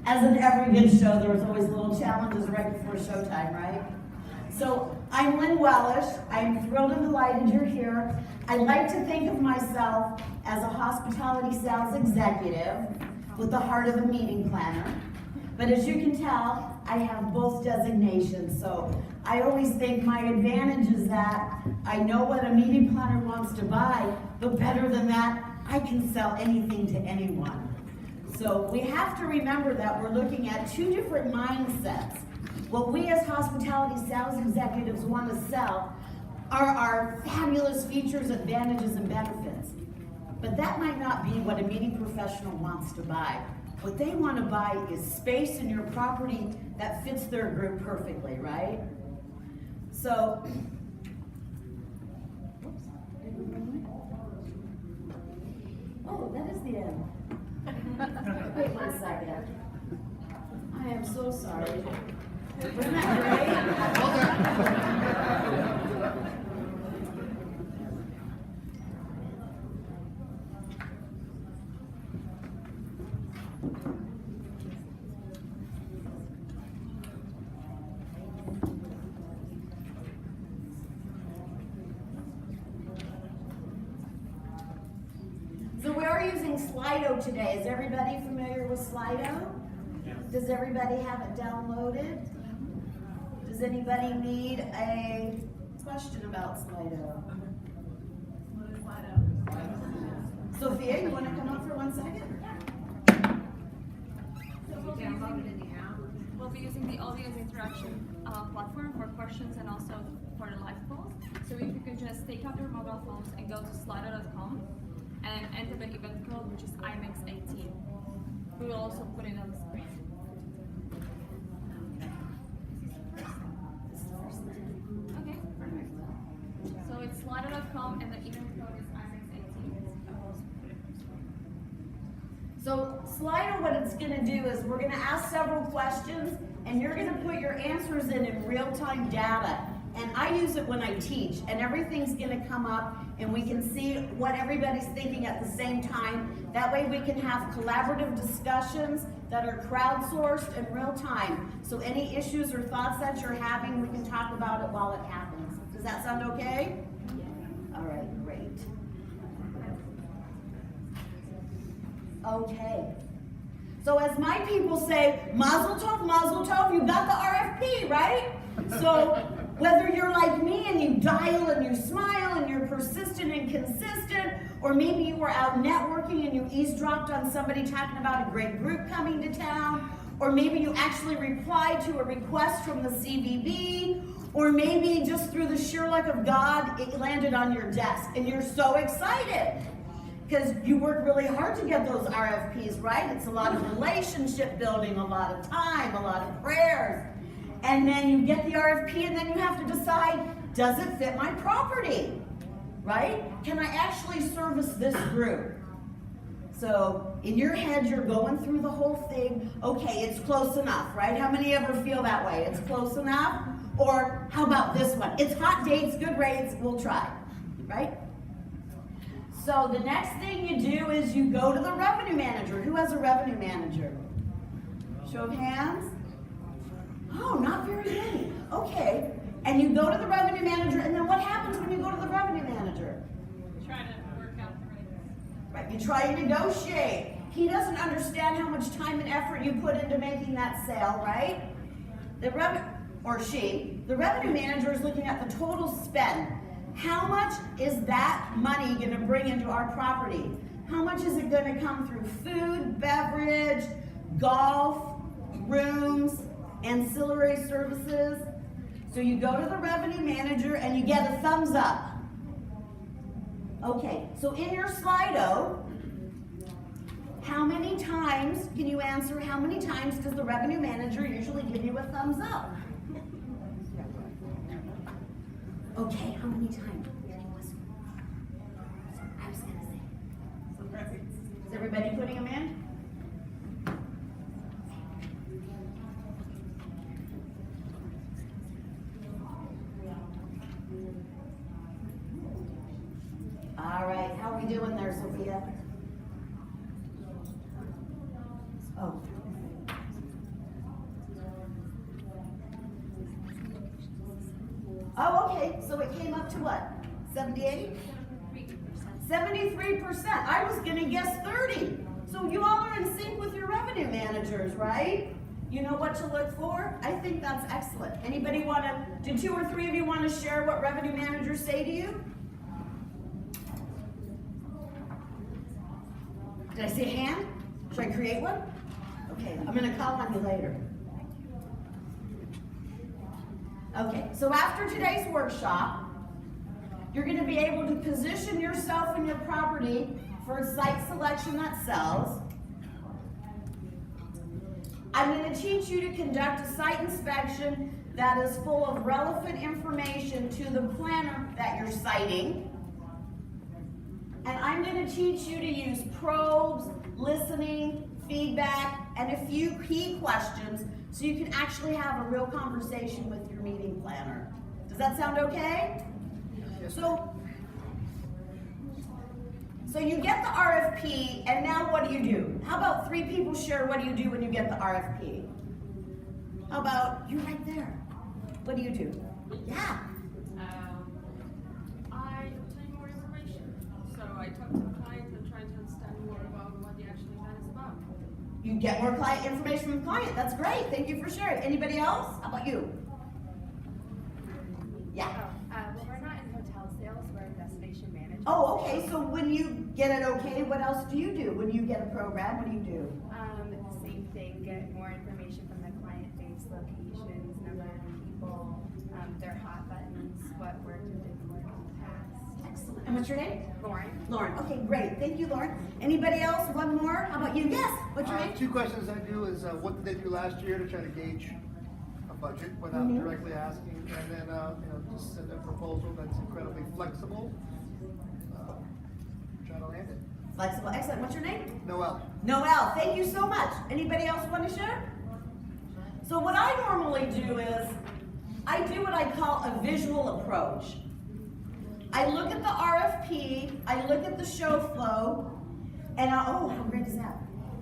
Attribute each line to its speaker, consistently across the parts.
Speaker 1: as in every good show, there's always little challenges right before showtime, right? So I'm Lynne Wellish. I'm thrilled and delighted you're here. I like to think of myself as a hospitality sales executive with the heart of a meeting planner. But as you can tell, I have both designations. So I always think my advantage is that I know what a meeting planner wants to buy, but better than that, I can sell anything to anyone. So we have to remember that we're looking at two different mindsets. What we as hospitality sales executives want to sell are our fabulous features, advantages, and benefits. But that might not be what a meeting professional wants to buy. What they want to buy is space in your property that fits their group perfectly, right? So, oh, that is the end. Wait 1 second. I am so sorry. Wasn't that great? So we are using Slido today. Is everybody familiar with Slido? Yes. Does everybody have it downloaded? Does anybody need a question about Slido?
Speaker 2: What is Slido?
Speaker 1: Sophia, you want to come up for 1 second?
Speaker 2: We'll be using the audience interaction platform for questions and also for the live calls. So if you could just take out your mobile phones and go to slido.com and enter the event code, which is IMEX 18. We will also put it on the screen. Okay, perfect. So it's slido.com and the event code is IMEX 18.
Speaker 1: So Slido, what it's going to do is we're going to ask several questions and you're going to put your answers in real-time data. And I use it when I teach, and everything's going to come up and we can see what everybody's thinking at the same time. That way we can have collaborative discussions that are crowdsourced in real time. So any issues or thoughts that you're having, we can talk about it while it happens. Does that sound okay? Yeah. All right, great. Okay. So as my people say, mazel tov, you got the RFP, right? So whether you're like me and you dial and you smile and you're persistent and consistent, or maybe you were out networking and you eavesdropped on somebody talking about a great group coming to town, or maybe you actually replied to a request from the CVB, or maybe just through the sheer luck of God, it landed on your desk and you're so excited because you worked really hard to get those RFPs, right? It's a lot of relationship building, a lot of time, a lot of prayers. And then you get the RFP and then you have to decide, does it fit my property, right? Can I actually service this group? So in your head, you're going through the whole thing. Okay, it's close enough, right? How many ever feel that way? It's close enough? Or how about this one? It's hot dates, good rates, we'll try, right? So the next thing you do is you go to the revenue manager. Who has a revenue manager? Show of hands. Oh, not very many. Okay. And you go to the revenue manager, and then what happens when you go to the revenue manager?
Speaker 2: Try to work out the rates.
Speaker 1: Right, you try to negotiate. He doesn't understand how much time and effort you put into making that sale, right? The revenue manager is looking at the total spend. How much is that money going to bring into our property? How much is it going to come through food, beverage, golf, rooms, ancillary services? So you go to the revenue manager and you get a thumbs up. Okay, so in your Slido, how many times, can you answer, how many times does the revenue manager usually give you a thumbs up? Okay, how many times? I was going to say. Is everybody putting them in? All right, how are we doing there, Sophia? Oh. Oh, okay, so it came up to what? 78? 73%. I was gonna guess 30. So you all are in sync with your revenue managers, right? You know what to look for? I think that's excellent. Anybody wanna, do 2 or 3 of you wanna share what revenue managers say to you? Did I see a hand? Should I create one? Okay, I'm gonna call on you later. Okay, so after today's workshop, you're gonna be able to position yourself and your property for a site selection that sells. I'm gonna teach you to conduct a site inspection that is full of relevant information to the planner that you're citing. And I'm gonna teach you to use probes, listening, feedback, and a few key questions so you can actually have a real conversation with your meeting planner. Does that sound okay? So you get the RFP, and now what do? How about 3 people share what do you do when you get the RFP? How about you right there? What do you do? Yeah.
Speaker 3: I obtain more information. So I talk to the client and try to understand more about what the actual event is about.
Speaker 1: You get more client information from the client. That's great. Thank you for sharing. Anybody else? How about you? Yeah.
Speaker 4: Well, we're not in hotel sales, we're in destination management.
Speaker 1: Oh, okay. So when you get it okay, what else do you do? When you get a program, what do you do?
Speaker 4: Same thing, get more information from the client base, locations, number of people, their hot buttons, what worked and didn't work in the past.
Speaker 1: Excellent. And what's your name?
Speaker 4: Lauren?
Speaker 1: Lauren. Okay, great. Thank you, Lauren. Anybody else? One more? How about you? Yes. What's your name?
Speaker 5: 2 questions I do is what did they do last year to try to gauge a budget without directly asking, and then just send a proposal that's incredibly flexible. Try to land it.
Speaker 1: Flexible. Excellent. What's your name?
Speaker 5: Noel.
Speaker 1: Noel. Thank you so much. Anybody else want to share? So what I normally do is I do what I call a visual approach. I look at the RFP, I look at the show flow, and oh, how great is that?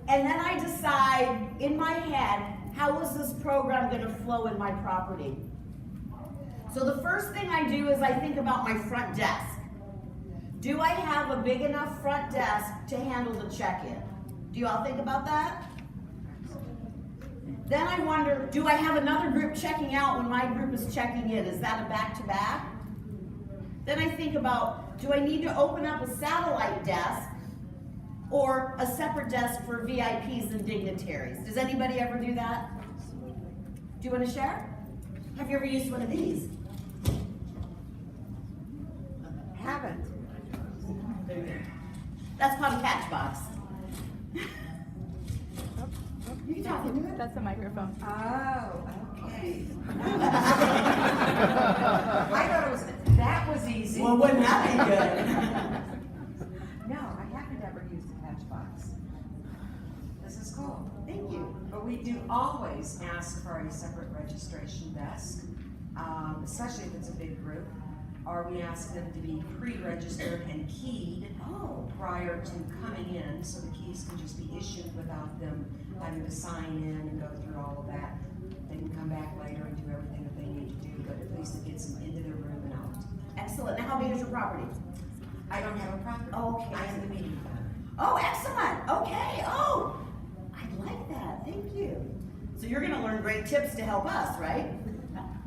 Speaker 1: And then I decide in my head, how is this program going to flow in my property? So the first thing I do is I think about my front desk. Do I have a big enough front desk to handle the check-in? Do you all think about that? Then I wonder, do I have another group checking out when my group is checking in? Is that a back-to-back? Then I think about, do I need to open up a satellite desk or a separate desk for VIPs and dignitaries? Does anybody ever do that? Do you want to share? Have you ever used one of these?
Speaker 6: Haven't.
Speaker 1: That's called a catch box. You can talk into it.
Speaker 4: That's a microphone.
Speaker 6: Oh, okay. I thought that was easy.
Speaker 1: Well, wouldn't that be good?
Speaker 6: No, I haven't ever used a catchbox. This is cool.
Speaker 1: Thank you.
Speaker 7: But we do always ask for a separate registration desk, especially if it's a big group, or we ask them to be pre-registered and keyed prior to coming in, so the keys can just be issued without them having to sign in and go through all of that. They can come back later and do everything that they need to do, but at least it gets them into their room and out.
Speaker 1: Excellent. Now, how big is your property?
Speaker 7: I don't have a property.
Speaker 1: Okay.
Speaker 7: I am the meeting planner.
Speaker 1: Oh, excellent. Okay. Oh, I like that. Thank you. So you're going to learn great tips to help us, right?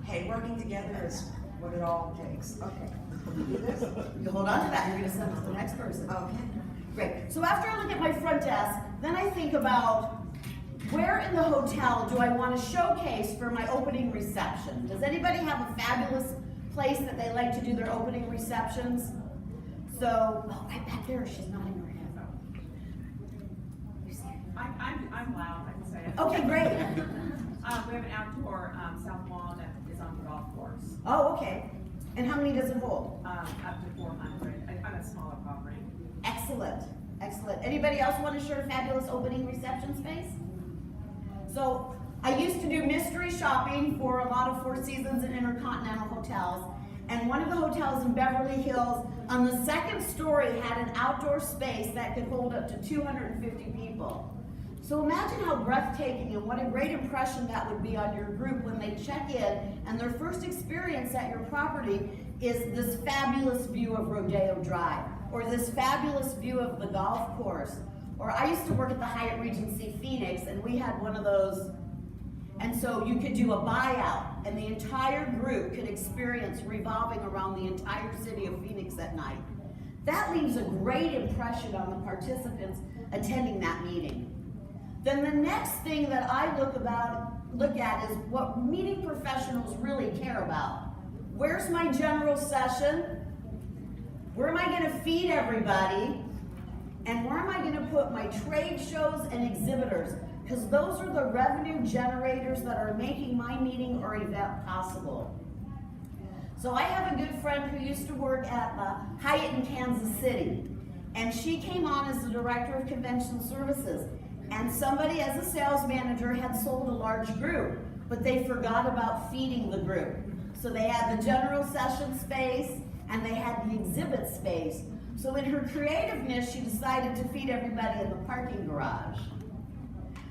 Speaker 7: Hey, working together is what it all takes.
Speaker 1: Okay. You hold on to that. You're going to send it to the next person.
Speaker 7: Okay.
Speaker 1: Great. So after I look at my front desk, then I think about where in the hotel do I want to showcase for my opening reception? Does anybody have a fabulous place that they like to do their opening receptions? So, right back there, she's nodding her head. You see it?
Speaker 8: I'm loud, I can say it.
Speaker 1: Okay, great.
Speaker 8: We have an outdoor south lawn that is on the golf course,
Speaker 1: Oh, okay. And how many does it hold?
Speaker 8: up to 400. I'm a smaller property.
Speaker 1: Excellent, excellent. Anybody else want to share a fabulous opening reception space? So, I used to do mystery shopping for a lot of Four Seasons and Intercontinental hotels. And one of the hotels in Beverly Hills, on the second story, had an outdoor space that could hold up to 250 people. So imagine how breathtaking and what a great impression that would be on your group when they check in and their first experience at your property is this fabulous view of Rodeo Drive, or this fabulous view of the golf course. Or I used to work at the Hyatt Regency Phoenix, and we had one of those, and so you could do a buyout, and the entire group could experience revolving around the entire city of Phoenix at night. That leaves a great impression on the participants attending that meeting. Then the next thing that I look at is what meeting professionals really care about. Where's my general session? Where am I going to feed everybody? And where am I going to put my trade shows and exhibitors? Because those are the revenue generators that are making my meeting or event possible. So I have a good friend who used to work at Hyatt in Kansas City, and she came on as the director of convention services. And somebody as a sales manager had sold a large group, but they forgot about feeding the group. So they had the general session space and they had the exhibit space. So in her creativeness, she decided to feed everybody in the parking garage.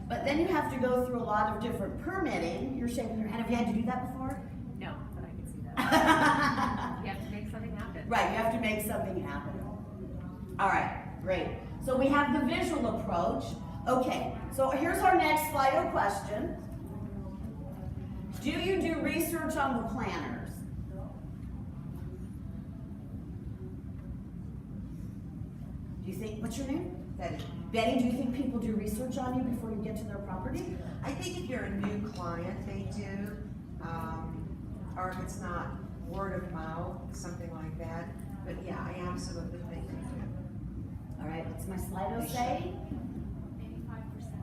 Speaker 1: But then you have to go through a lot of different permitting. You're shaking your head. Have you had to do that before?
Speaker 9: No, but I can see that. You have to make something happen.
Speaker 1: Right, you have to make something happen. All right, great. So we have the visual approach. Okay, so here's our next Slido question. Do you do research on the planners? Do you think, what's your name?
Speaker 7: Betty.
Speaker 1: Betty, do you think people do research on you before you get to their property?
Speaker 7: I think if you're a new client, they do, or if it's not word of mouth, something like that. But yeah, I absolutely think they do.
Speaker 1: All right, what's my Slido say?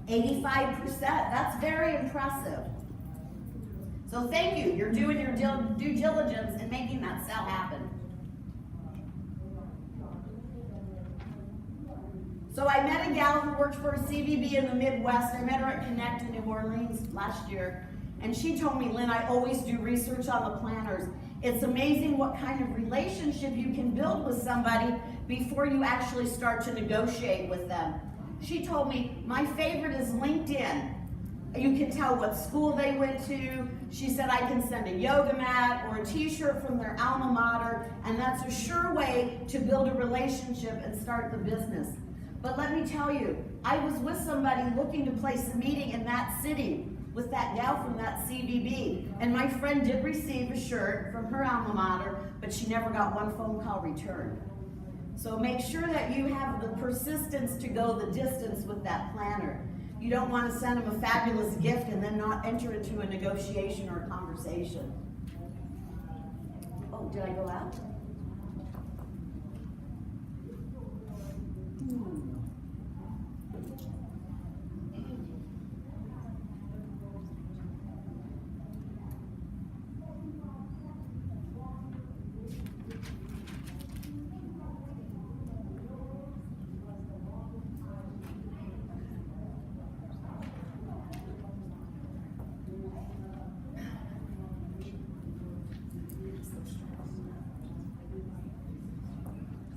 Speaker 2: 85%.
Speaker 1: 85%, that's very impressive. So thank you, you're doing your due diligence and making that sale happen. So I met a gal who worked for a CVB in the Midwest. I met her at Connect in New Orleans last year. And she told me, Lynn, I always do research on the planners. It's amazing what kind of relationship you can build with somebody before you actually start to negotiate with them. She told me, my favorite is LinkedIn. You can tell what school they went to. She said, I can send a yoga mat or a t-shirt from their alma mater, and that's a sure way to build a relationship and start the business. But let me tell you, I was with somebody looking to place a meeting in that city with that gal from that CVB, and my friend did receive a shirt from her alma mater, but she never got one phone call returned. So make sure that you have the persistence to go the distance with that planner. You don't want to send them a fabulous gift and then not enter into a negotiation or a conversation. Oh, did I go out?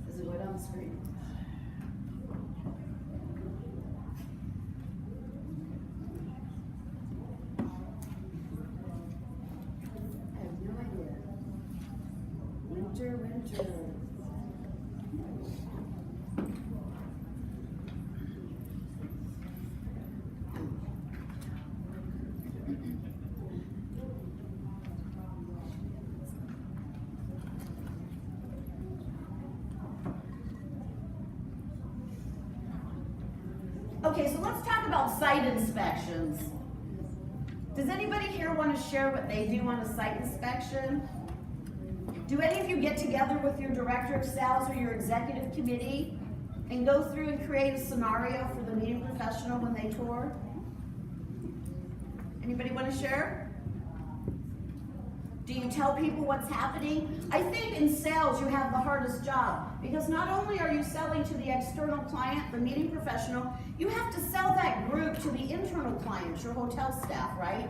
Speaker 1: Is it right on the screen? I have no idea. Winter, winter. Okay, so let's talk about site inspections. Does anybody here want to share what they do on a site inspection? Do any of you get together with your director of sales or your executive committee and go through and create a scenario for the meeting professional when they tour? Anybody want to share? Do you tell people what's happening? I think in sales you have the hardest job because not only are you selling to the external client, the meeting professional, you have to sell that group to the internal clients, your hotel staff, right?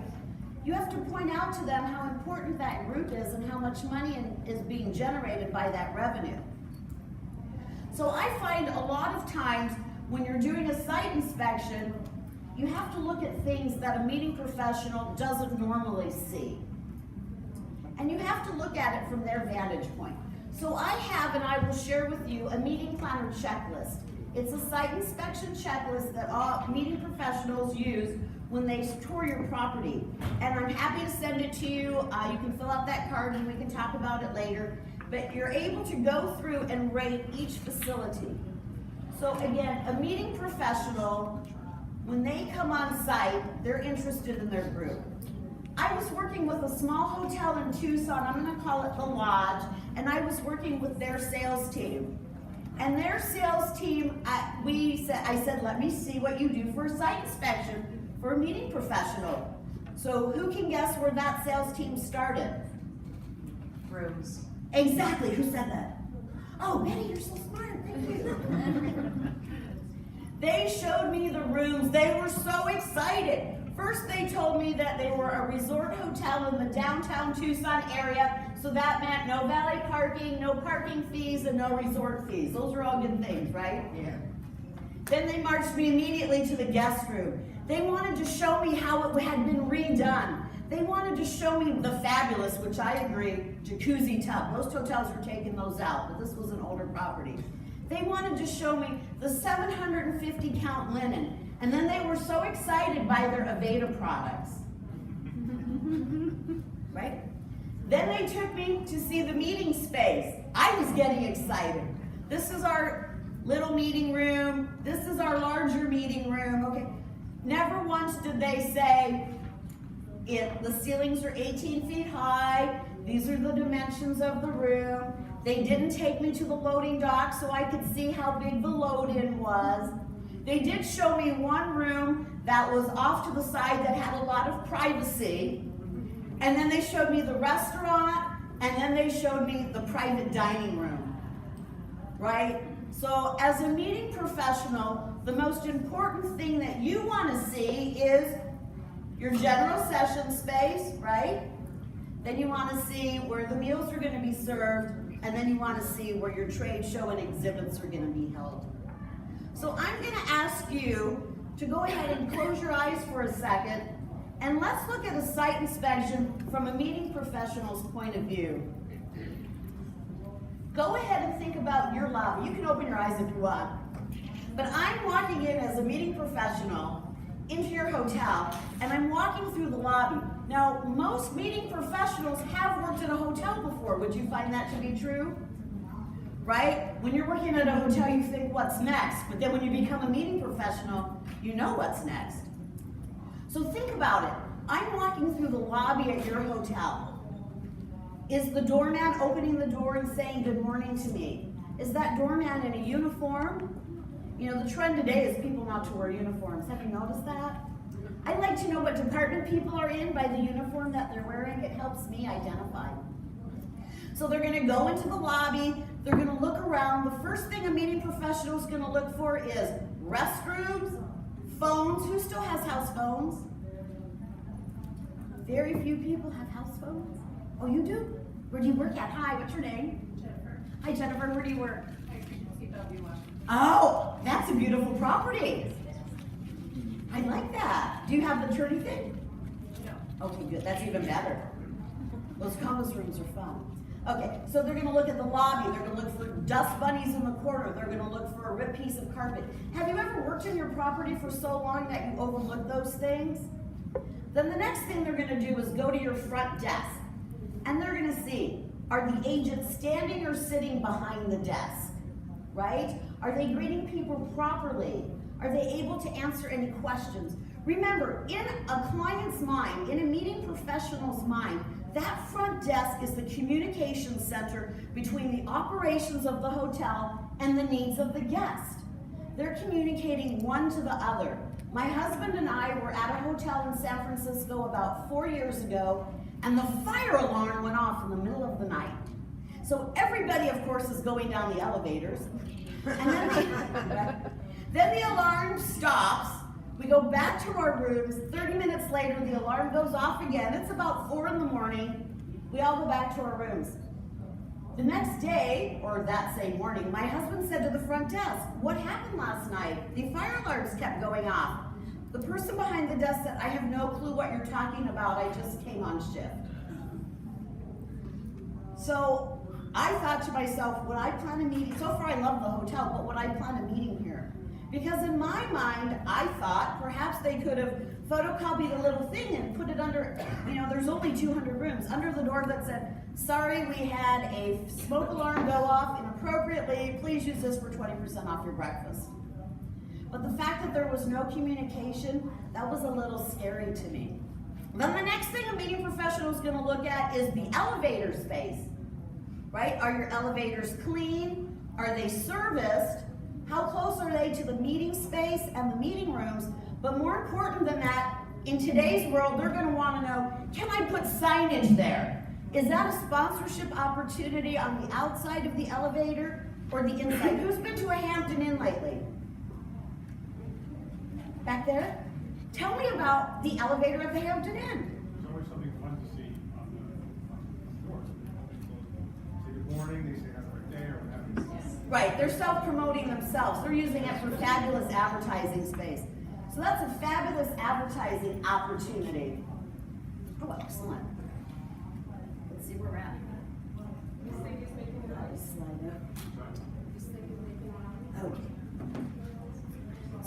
Speaker 1: You have to point out to them how important that group is and how much money is being generated by that revenue. So I find a lot of times when you're doing a site inspection, you have to look at things that a meeting professional doesn't normally see. And you have to look at it from their vantage point. So I have, and I will share with you, a meeting planner checklist. It's a site inspection checklist that all meeting professionals use when they tour your property. And I'm happy to send it to you. You can fill out that card and we can talk about it later. But you're able to go through and rate each facility. So again, a meeting professional, when they come on site, they're interested in their group. I was working with a small hotel in Tucson, I'm gonna call it The Lodge, and I was working with their sales team. And their sales team, I said, let me see what you do for a site inspection for a meeting professional. So who can guess where that sales team started?
Speaker 7: Rooms.
Speaker 1: Exactly, who said that? Oh, Betty, you're so smart, thank you. They showed me the rooms, they were so excited. First they told me that they were a resort hotel in the downtown Tucson area, so that meant no valet parking, no parking fees, and no resort fees. Those are all good things, right?
Speaker 5: Yeah.
Speaker 1: Then they marched me immediately to the guest room. They wanted to show me how it had been redone. They wanted to show me the fabulous, which I agree, jacuzzi tub. Most hotels were taking those out, but this was an older property. They wanted to show me the 750 count linen. And then they were so excited by their Aveda products. Right? Then they took me to see the meeting space. I was getting excited. This is our little meeting room. This is our larger meeting room. Okay. Never once did they say, the ceilings are 18 feet high. These are the dimensions of the room. They didn't take me to the loading dock so I could see how big the load-in was. They did show me one room that was off to the side that had a lot of privacy. And then they showed me the restaurant, and then they showed me the private dining room, right? So as a meeting professional, the most important thing that you want to see is your general session space, right? Then you want to see where the meals are going to be served, and then you want to see where your trade show and exhibits are going to be held. So I'm going to ask you to go ahead and close your eyes for a second, and let's look at a site inspection from a meeting professional's point of view. Go ahead and think about your lobby. You can open your eyes if you want. But I'm walking in as a meeting professional into your hotel, and I'm walking through the lobby. Now, most meeting professionals have worked in a hotel before. Would you find that to be true? Right? When you're working at a hotel, you think, what's next? But then when you become a meeting professional, you know what's next. So think about it. I'm walking through the lobby at your hotel. Is the doorman opening the door and saying good morning to me? Is that doorman in a uniform? You know, the trend today is people not to wear uniforms. Have you noticed that? I'd like to know what department people are in by the uniform that they're wearing. It helps me identify. So they're going to go into the lobby. They're going to look around. The first thing a meeting professional is going to look for is restrooms, phones. Who still has house phones? Very few people have house phones. Oh, you do? Where do you work at? Hi, what's your name?
Speaker 8: Jennifer.
Speaker 1: Hi, Jennifer. Where do you work?
Speaker 8: CW.
Speaker 1: Oh, that's a beautiful property. I like that. Do you have the attorney thing?
Speaker 8: No.
Speaker 1: Okay, good. That's even better. Those conference rooms are fun. Okay, so they're going to look at the lobby. They're going to look for dust bunnies in the corner. They're going to look for a ripped piece of carpet. Have you ever worked in your property for so long that you overlook those things? Then the next thing they're going to do is go to your front desk. And they're going to see, are the agents standing or sitting behind the desk? Right? Are they greeting people properly? Are they able to answer any questions? Remember, in a client's mind, in a meeting professional's mind, that front desk is the communication center between the operations of the hotel and the needs of the guest. They're communicating one to the other. My husband and I were at a hotel in San Francisco about 4 years ago, and the fire alarm went off in the middle of the night. So everybody, of course, is going down the elevators. And then the alarm stops. We go back to our rooms. 30 minutes later, the alarm goes off again. It's about 4 in the morning. We all go back to our rooms. The next day, or that same morning, my husband said to the front desk, "What happened last night? The fire alarms kept going off." The person behind the desk said, I have no clue what you're talking about, I just came on shift. So I thought to myself, would I plan a meeting? So far I love the hotel, but would I plan a meeting here? Because in my mind, I thought perhaps they could have photocopied a little thing and put it under, there's only 200 rooms, under the door that said, sorry, we had a smoke alarm go off inappropriately, please use this for 20% off your breakfast. But the fact that there was no communication, that was a little scary to me. Then the next thing a meeting professional is gonna look at is the elevator space, right? Are your elevators clean? Are they serviced? How close are they to the meeting space and the meeting rooms? But more important than that, in today's world, they're gonna wanna know, can I put signage there? Is that a sponsorship opportunity on the outside of the elevator or the inside? Who's been to a Hampton Inn lately? Back there? Tell me about the elevator at the Hampton Inn.
Speaker 10: There's always something fun to see on the floor. Say good morning, they say have a great day, or what have you.
Speaker 1: Right, they're self-promoting themselves. They're using it for fabulous advertising space. So that's a fabulous advertising opportunity. Oh, excellent. Let's see where we're at. Slide up. Okay.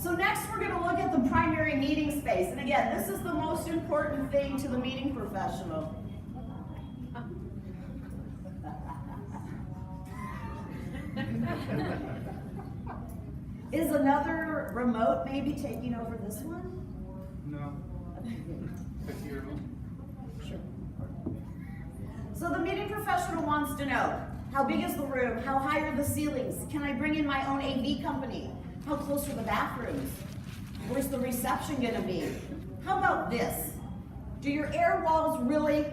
Speaker 1: So next we're going to look at the primary meeting space. And again, this is the most important thing to the meeting professional. Is another remote maybe taking over this one?
Speaker 10: No.
Speaker 1: Sure. So the meeting professional wants to know, how big is the room? How high are the ceilings? Can I bring in my own AV company? How close are the bathrooms? Where's the reception gonna be? How about this? Do your air walls really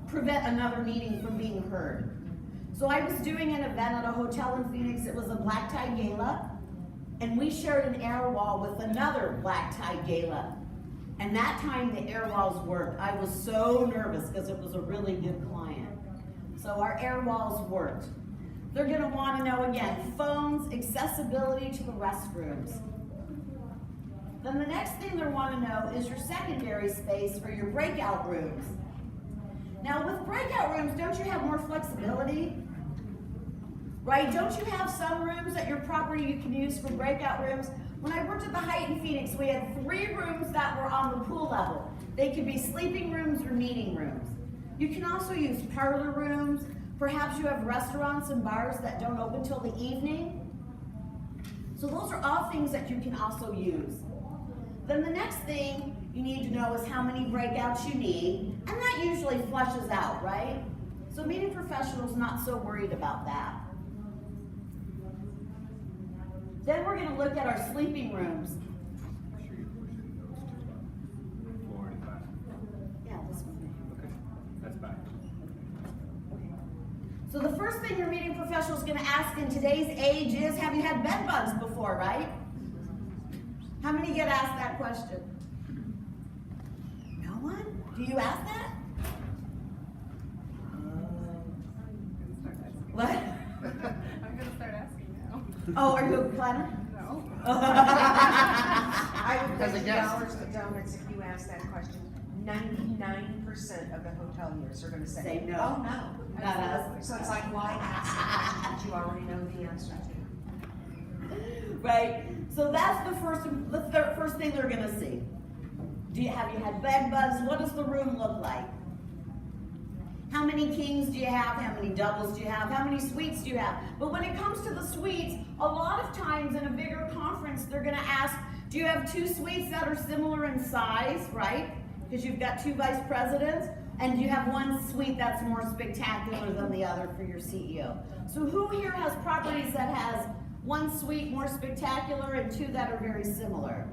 Speaker 1: prevent another meeting from being heard? So I was doing an event at a hotel in Phoenix. It was a black tie gala, and we shared an air wall with another black tie gala. And that time the air walls worked. I was so nervous because it was a really good client. So our air walls worked. They're gonna wanna know again, phones, accessibility to the restrooms. Then the next thing they wanna know is your secondary space for your breakout rooms. Now with breakout rooms, don't you have more flexibility? Right, don't you have some rooms at your property you can use for breakout rooms? When I worked at the Hyatt in Phoenix, we had 3 rooms that were on the pool level. They could be sleeping rooms or meeting rooms. You can also use parlor rooms. Perhaps you have restaurants and bars that don't open till the evening. So those are all things that you can also use. Then the next thing you need to know is how many breakouts you need, and that usually flushes out, right? So meeting professionals not so worried about that. Then we're going to look at our sleeping rooms. Yeah, this one.
Speaker 10: Okay, that's back.
Speaker 1: So the first thing your meeting professional is going to ask in today's age is, have you had bed bugs before, right? How many get asked that question? No one? Do you ask that? What?
Speaker 9: I'm gonna start asking now.
Speaker 1: Oh, are you a planner?
Speaker 9: No.
Speaker 7: I would
Speaker 5: As a
Speaker 7: bet
Speaker 5: guest.
Speaker 7: dollars to donuts if you ask that question. 99% of the hoteliers are gonna say,
Speaker 1: Say no.
Speaker 7: oh, no.
Speaker 1: Not us.
Speaker 7: So it's like, why ask a question that you already know the answer to?
Speaker 1: Right? So that's the first thing they're gonna see. Have you had bed bugs? What does the room look like? How many kings do you have? How many doubles do you have? How many suites do you have? But when it comes to the suites, a lot of times in a bigger conference, they're gonna ask, do you have 2 suites that are similar in size, right? Because you've got 2 vice presidents, and you have 1 suite that's more spectacular than the other for your CEO. So who here has properties that has 1 suite more spectacular and 2 that are very similar?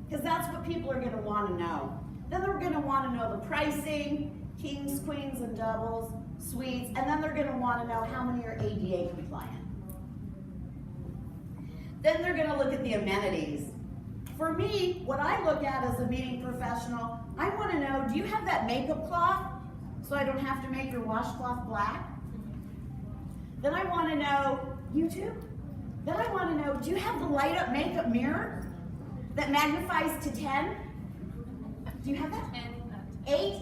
Speaker 1: Because that's what people are gonna wanna know. Then they're gonna wanna know the pricing, kings, queens, and doubles, suites, and then they're gonna wanna know how many are ADA compliant. Then they're gonna look at the amenities. For me, what I look at as a meeting professional, I wanna know, do you have that makeup cloth so I don't have to make your washcloth black? Then I wanna know, YouTube? Then I want to know, do you have the light up makeup mirror that magnifies to 10? Do you have that? 8?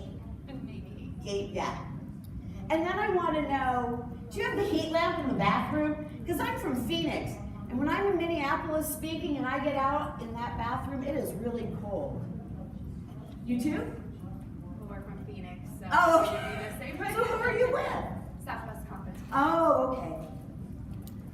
Speaker 2: Maybe
Speaker 1: 8, yeah. And then I want to know, do you have the heat lamp in the bathroom? Because I'm from Phoenix, and when I'm in Minneapolis speaking and I get out in that bathroom, it is really cold. You too?
Speaker 4: Well, we're from Phoenix, so.
Speaker 1: Oh,
Speaker 4: we
Speaker 1: okay.
Speaker 4: do the same
Speaker 1: So who are you with?
Speaker 4: Southwest Conference.
Speaker 1: Oh, okay.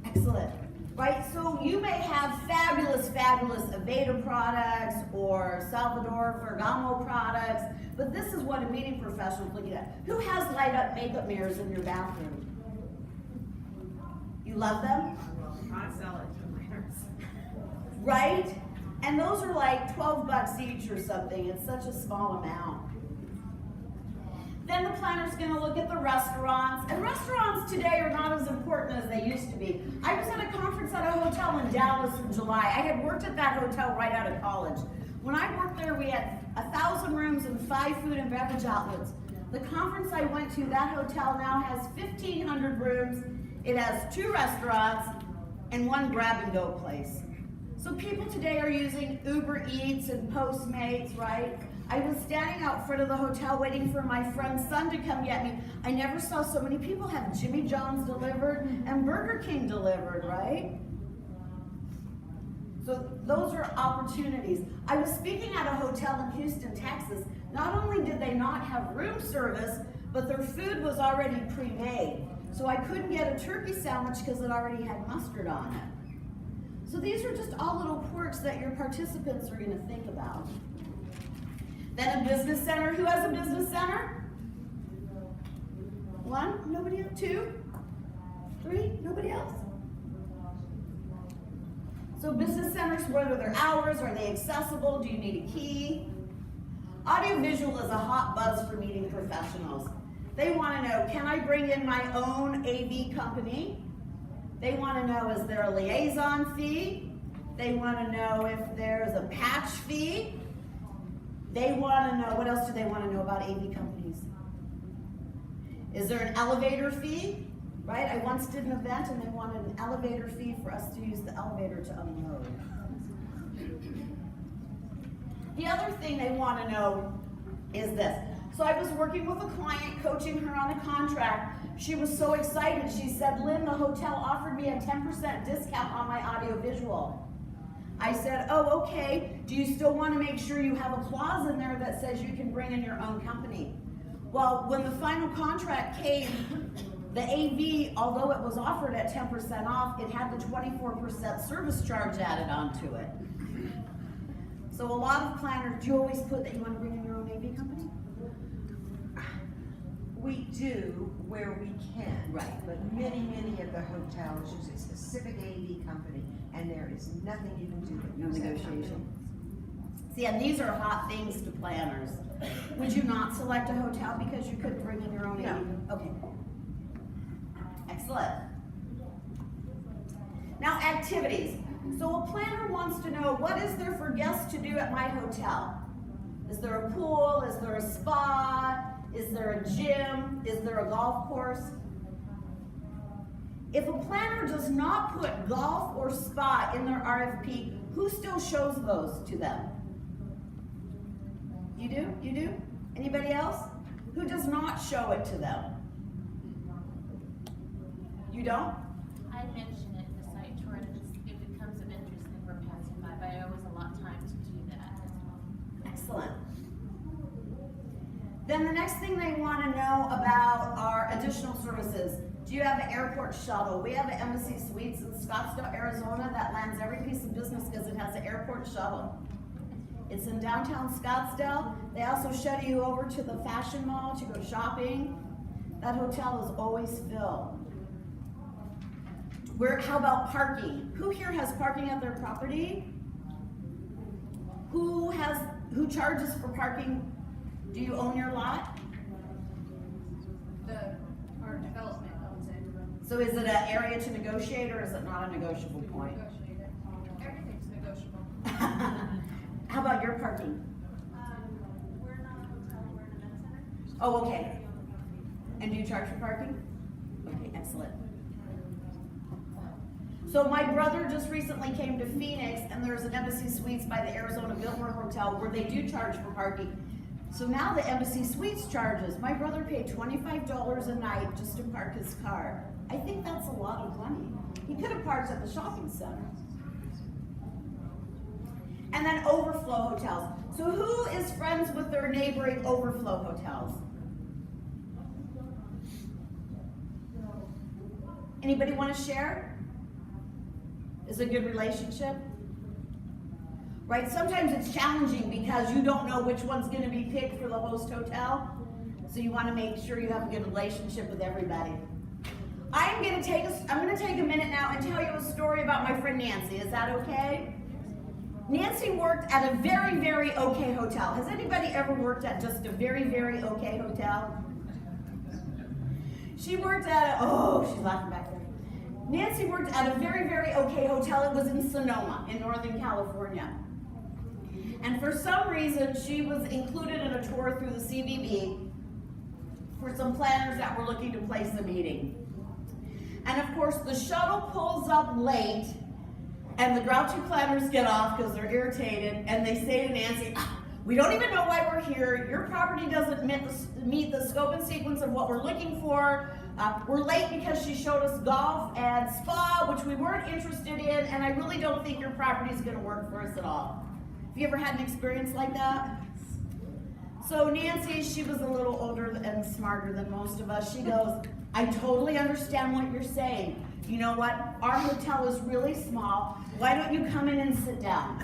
Speaker 1: Excellent. Right, so you may have fabulous Aveda products or Salvador Ferragamo products, but this is what a meeting professional is looking at. Who has light up makeup mirrors in your bathroom? You love them?
Speaker 8: I sell it to minors.
Speaker 1: Right? And those are like 12 bucks each or something. It's such a small amount. Then the planner's gonna look at the restaurants, and restaurants today are not as important as they used to be. I was at a conference at a hotel in Dallas in July. I had worked at that hotel right out of college. When I worked there, we had 1,000 rooms and 5 food and beverage outlets. The conference I went to, that hotel now has 1,500 rooms. It has 2 restaurants and 1 grab-and-go place. So people today are using Uber Eats and Postmates, right? I was standing out front of the hotel waiting for my friend's son to come get me. I never saw so many people have Jimmy John's delivered and Burger King delivered, right? So those are opportunities. I was speaking at a hotel in Houston, Texas. Not only did they not have room service, but their food was already pre-made. So I couldn't get a turkey sandwich because it already had mustard on it. So these are just all little quirks that your participants are going to think about. Then a business center. Who has a business center? 1? Nobody else? 2? 3? Nobody else? So business centers, what are their hours? Are they accessible? Do you need a key? Audiovisual is a hot buzz for meeting professionals. They want to know, can I bring in my own AV company? They want to know, is there a liaison fee? They want to know if there's a patch fee. They want to know, what else do they want to know about AV companies? Is there an elevator fee? Right? I once did an event and they wanted an elevator fee for us to use the elevator to unload. The other thing they want to know is this. So I was working with a client, coaching her on a contract. She was so excited. She said, Lynn, the hotel offered me a 10% discount on my audiovisual. I said, oh, okay. Do you still want to make sure you have a clause in there that says you can bring in your own company? Well, when the final contract came, the AV, although it was offered at 10% off, it had the 24% service charge added onto it. So a lot of planners, do you always put that you want to bring in your own AV company?
Speaker 7: We do where we can.
Speaker 1: Right.
Speaker 7: But many of the hotels use a specific AV company, and there is nothing you can do but
Speaker 1: No
Speaker 7: use that
Speaker 1: negotiation.
Speaker 7: company.
Speaker 1: See, and these are hot things to planners. Would you not select a hotel because you couldn't bring in your own AV? Okay. Excellent. Now, activities. So a planner wants to know, what is there for guests to do at my hotel? Is there a pool? Is there a spa? Is there a gym? Is there a golf course? If a planner does not put golf or spa in their RFP, who still shows those to them? You do? You do? Anybody else? Who does not show it to them? You don't?
Speaker 11: I mention it in the site tour, and if it becomes of interest, then we're passing by, but I always allot time to do that as well.
Speaker 1: Excellent. Then the next thing they want to know about are additional services. Do you have an airport shuttle? We have an Embassy Suites in Scottsdale, Arizona that lands every piece of business because it has an airport shuttle. It's in downtown Scottsdale. They also shuttle you over to the fashion mall to go shopping. That hotel is always filled. How about parking? Who here has parking at their property? Who charges for parking? Do you own your lot?
Speaker 4: Our development owns it.
Speaker 1: So is it an area to negotiate or is it not a negotiable point?
Speaker 3: Everything's negotiable.
Speaker 1: How about your parking?
Speaker 3: We're not a hotel, we're an event center.
Speaker 1: Oh, okay. And do you charge for parking? Okay, excellent. So my brother just recently came to Phoenix, and there's an Embassy Suites by the Arizona Biltmore Hotel where they do charge for parking. So now the Embassy Suites charges. My brother paid $25 a night just to park his car. I think that's a lot of money. He could have parked at the shopping center. And then overflow hotels. So who is friends with their neighboring overflow hotels? Anybody want to share? Is it a good relationship? Right? Sometimes it's challenging because you don't know which one's going to be picked for the host hotel. So you want to make sure you have a good relationship with everybody. I'm going to take a minute now and tell you a story about my friend Nancy. Is that okay? Nancy worked at a very, very okay hotel. Has anybody ever worked at just a very, very okay hotel? She worked at she's laughing back there. Nancy worked at a very, very okay hotel. It was in Sonoma, in Northern California. And for some reason, she was included in a tour through the CVB for some planners that were looking to place a meeting. And of course, the shuttle pulls up late, and the grouchy planners get off because they're irritated, and they say to Nancy, we don't even know why we're here. Your property doesn't meet the scope and sequence of what we're looking for. We're late because she showed us golf and spa, which we weren't interested in, and I really don't think your property is going to work for us at all. Have you ever had an experience like that? So Nancy, she was a little older and smarter than most of us. She goes, I totally understand what you're saying. You know what? Our hotel is really small. Why don't you come in and sit down?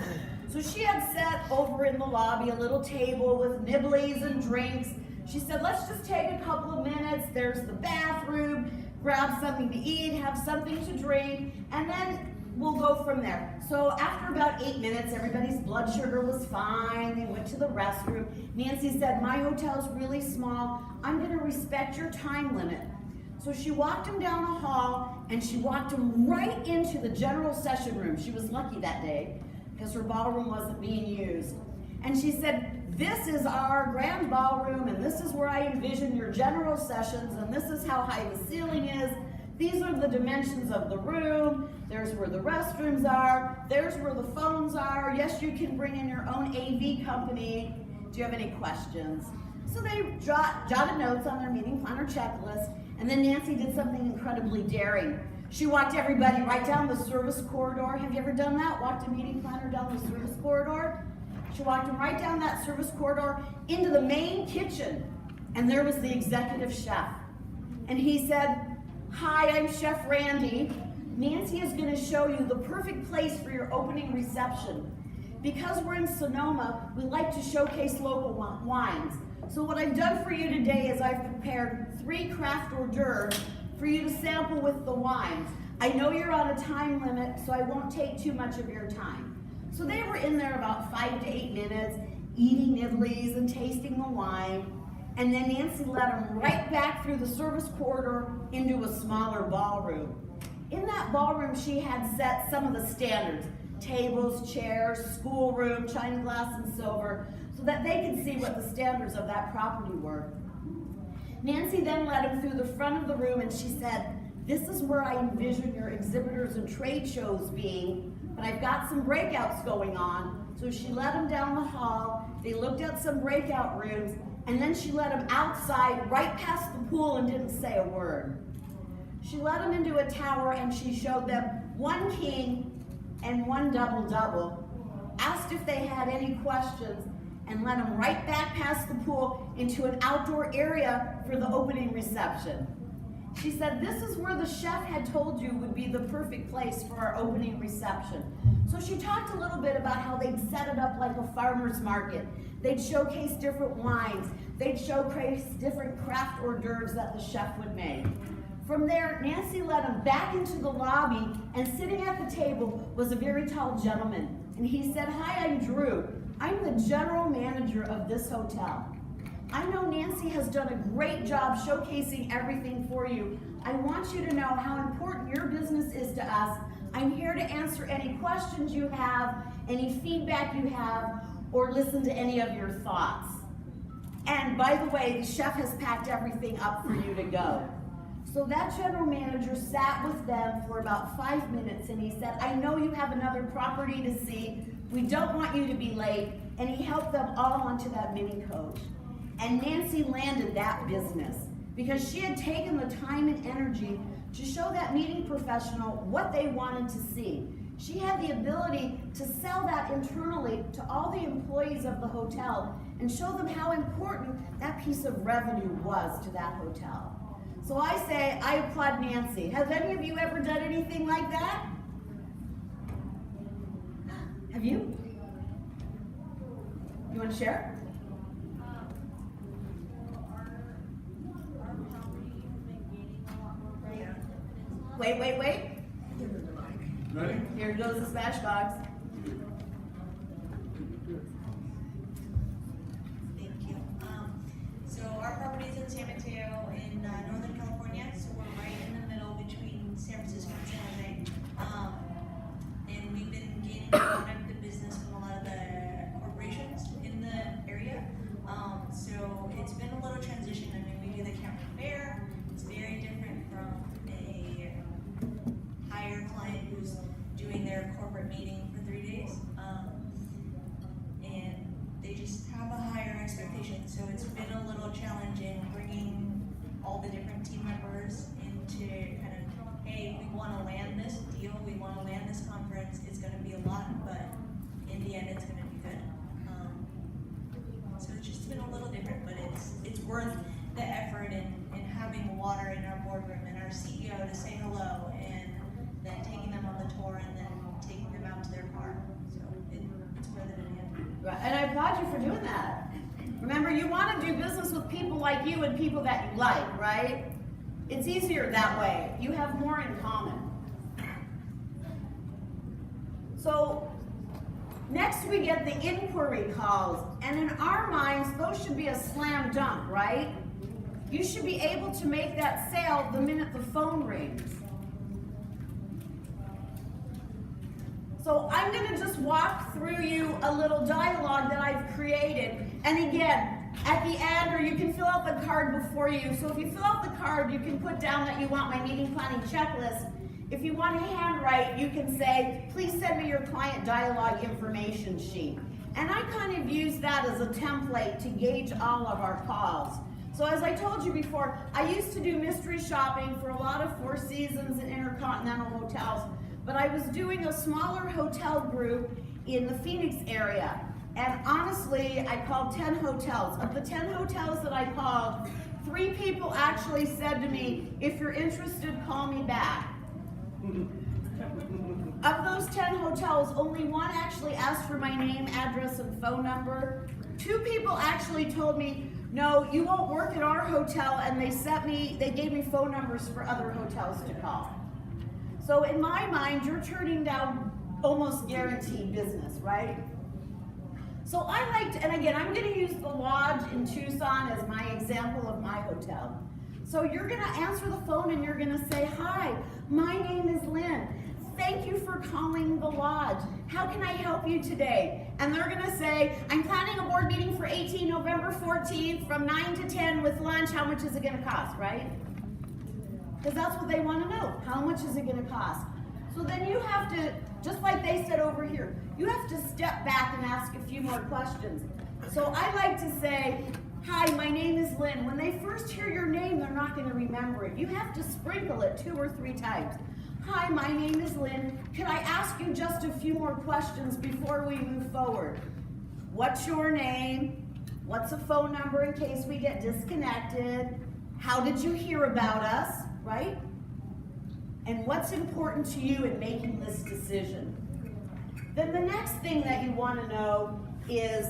Speaker 1: So she had set over in the lobby a little table with nibblies and drinks. She said, let's just take a couple of minutes. There's the bathroom. Grab something to eat, have something to drink, and then we'll go from there. So after about 8 minutes, everybody's blood sugar was fine. They went to the restroom. Nancy said, my hotel's really small. I'm going to respect your time limit. So she walked him down the hall, and she walked him right into the general session room. She was lucky that day because her ballroom wasn't being used. And she said, this is our grand ballroom, and this is where I envision your general sessions, and this is how high the ceiling is. These are the dimensions of the room. There's where the restrooms are. There's where the phones are. Yes, you can bring in your own AV company. Do you have any questions? So they jotted notes on their meeting planner checklist, and then Nancy did something incredibly daring. She walked everybody right down the service corridor. Have you ever done that? Walked a meeting planner down the service corridor? She walked him right down that service corridor into the main kitchen, and there was the executive chef. And he said, hi, I'm Chef Randy. Nancy is going to show you the perfect place for your opening reception. Because we're in Sonoma, we like to showcase local wines. So what I've done for you today is I've prepared 3 craft hors d'oeuvres for you to sample with the wines. I know you're on a time limit, so I won't take too much of your time. So they were in there about 5 to 8 minutes, eating nibblies and tasting the wine. And then Nancy led them right back through the service corridor into a smaller ballroom. In that ballroom, she had set some of the standards, tables, chairs, schoolroom, china glass, and silver, so that they could see what the standards of that property were. Nancy then led them through the front of the room, and she said, this is where I envision your exhibitors and trade shows being, but I've got some breakouts going on. So she led them down the hall, they looked at some breakout rooms, and then she led them outside, right past the pool, and didn't say a word. She led them into a tower, and she showed them 1 king and 1 double-double, asked if they had any questions, and led them right back past the pool into an outdoor area for the opening reception. She said this is where the chef had told you would be the perfect place for our opening reception. So she talked a little bit about how they'd set it up like a farmer's market. They'd showcase different wines. They'd showcase different craft hors d'oeuvres that the chef would make. From there, Nancy led him back into the lobby, and sitting at the table was a very tall gentleman. And he said, hi, I'm Drew. I'm the general manager of this hotel. I know Nancy has done a great job showcasing everything for you. I want you to know how important your business is to us. I'm here to answer any questions you have, any feedback you have, or listen to any of your thoughts. And by the way, the chef has packed everything up for you to go. So that general manager sat with them for about 5 minutes and he said, I know you have another property to see. We don't want you to be late. And he helped them all onto that mini coach. And Nancy landed that business because she had taken the time and energy to show that meeting professional what they wanted to see. She had the ability to sell that internally to all the employees of the hotel and show them how important that piece of revenue was to that hotel. So I say, I applaud Nancy. Have any of you ever done anything like that? Have you? You want to share? Wait.
Speaker 10: Ready?
Speaker 1: Here goes the smash box.
Speaker 12: Thank you. So our property is in San Mateo in Northern California, so we're right in the middle between San Francisco and San Jose. And we've been gaining a lot of the business from a lot of the corporations in the area. So it's been a little transition. I mean, we do the county fair. It's very different from a higher client who's doing their corporate meeting for 3 days. And they just have a higher expectation. So it's been a little challenging bringing all the different team members into kind of, hey, we want to land this deal, we want to land this conference. It's going to be a lot, but in the end, it's going to be good. So it's just been a little different, but it's worth the effort and having water in our boardroom and our CEO to say hello and then taking them on the tour and then taking them out to their car. So it's worth it in the end.
Speaker 1: Right, and I applaud you for doing that. Remember, you want to do business with people like you and people that you like, right? It's easier that way. You have more in common. So, next we get the inquiry calls, and in our minds, those should be a slam dunk, right? You should be able to make that sale the minute the phone rings. So I'm going to just walk through you a little dialogue that I've created. And again, at the end, or you can fill out the card before you. So if you fill out the card, you can put down that you want my meeting planning checklist. If you want to handwrite, you can say, please send me your client dialogue information sheet. And I kind of use that as a template to gauge all of our calls. So as I told you before, I used to do mystery shopping for a lot of Four Seasons and Intercontinental hotels. But I was doing a smaller hotel group in the Phoenix area. And honestly, I called 10 hotels. Of the 10 hotels that I called, 3 people actually said to me, if you're interested, call me back. Of those 10 hotels, only 1 actually asked for my name, address, and phone number. 2 people actually told me, no, you won't work at our hotel, and they gave me phone numbers for other hotels to call. So in my mind, you're turning down almost guaranteed business, right? So I liked, and again, I'm gonna use the Lodge in Tucson as my example of my hotel. So you're gonna answer the phone and you're gonna say, hi, my name is Lynn. Thank you for calling the Lodge. How can I help you today? And they're gonna say, I'm planning a board meeting for November 14th from 9 to 10 with lunch. How much is it gonna cost, right? Because that's what they want to know. How much is it going to cost? So then you have to, just like they said over here, you have to step back and ask a few more questions. So I like to say, hi, my name is Lynn. When they first hear your name, they're not going to remember it. You have to sprinkle it 2 or 3 times. Hi, my name is Lynn. Can I ask you just a few more questions before we move forward? What's your name? What's a phone number in case we get disconnected? How did you hear about us? Right? And what's important to you in making this decision? Then the next thing that you want to know is,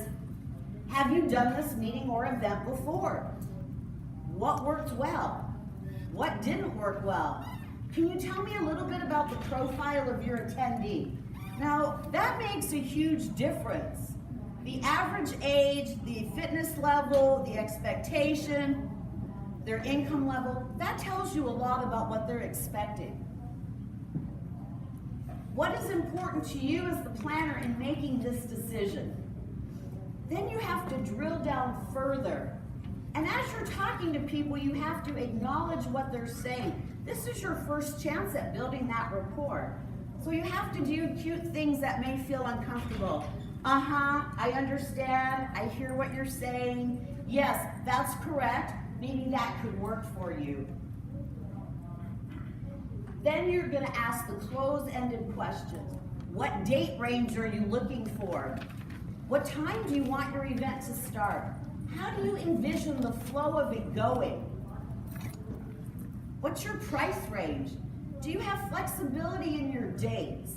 Speaker 1: have you done this meeting or event before? What worked well? What didn't work well? Can you tell me a little bit about the profile of your attendee? Now, that makes a huge difference. The average age, the fitness level, the expectation, their income level, that tells you a lot about what they're expecting. What is important to you as the planner in making this decision? Then you have to drill down further And as you're talking to people, you have to acknowledge what they're saying. This is your first chance at building that rapport. So you have to do cute things that may feel uncomfortable. I understand, I hear what you're saying. Yes, that's correct. Maybe that could work for you. Then you're gonna ask the close-ended questions. What date range are you looking for? What time do you want your event to start? How do you envision the flow of it going? What's your price range? Do you have flexibility in your dates?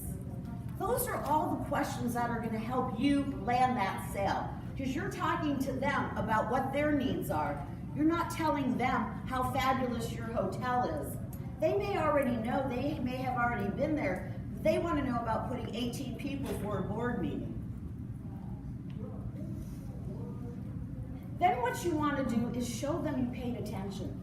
Speaker 1: Those are all the questions that are gonna help you land that sale, because you're talking to them about what their needs are. You're not telling them how fabulous your hotel is. They may already know, they may have already been there. They want to know about putting 18 people for a board meeting. Then what you want to do is show them you paid attention.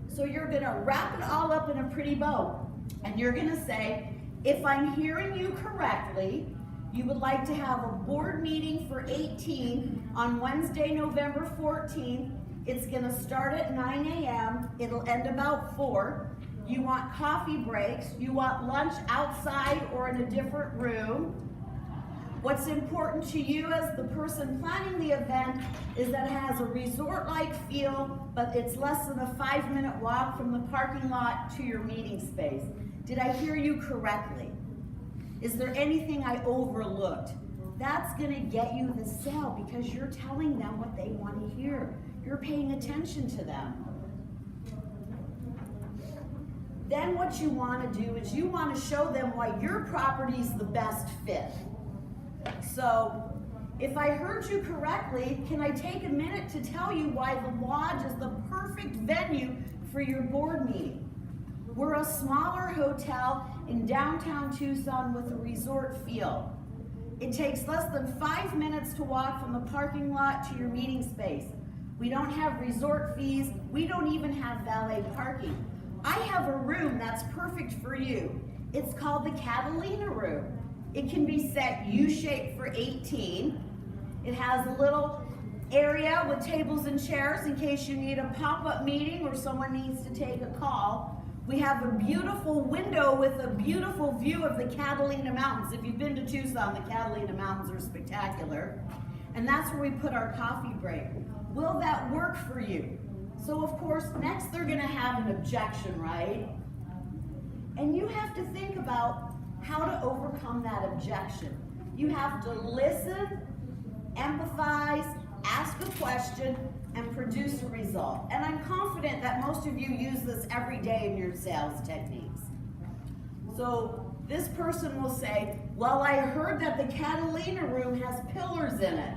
Speaker 1: So you're going to wrap it all up in a pretty bow. And you're going to say, if I'm hearing you correctly, you would like to have a board meeting for 18 on Wednesday, November 14th. It's gonna start at 9 a.m. It'll end about 4. You want coffee breaks. You want lunch outside or in a different room. What's important to you as the person planning the event is that it has a resort-like feel, but it's less than a 5-minute walk from the parking lot to your meeting space. Did I hear you correctly? Is there anything I overlooked? That's gonna get you the sale because you're telling them what they want to hear. You're paying attention to them. Then what you want to do is you want to show them why your property is the best fit. So, if I heard you correctly, can I take a minute to tell you why the Lodge is the perfect venue for your board meeting? We're a smaller hotel in downtown Tucson with a resort feel. It takes less than 5 minutes to walk from the parking lot to your meeting space. We don't have resort fees. We don't even have valet parking. I have a room that's perfect for you. It's called the Catalina room. It can be set U-shaped for 18. It has a little area with tables and chairs in case you need a pop-up meeting or someone needs to take a call. We have a beautiful window with a beautiful view of the Catalina Mountains. If you've been to Tucson, the Catalina Mountains are spectacular. And that's where we put our coffee break. Will that work for you? So of course, next they're gonna have an objection, right? And you have to think about how to overcome that objection. You have to listen, empathize, ask a question, and produce a result. And I'm confident that most of you use this every day in your sales techniques. So this person will say, well, I heard that the Catalina room has pillars in it.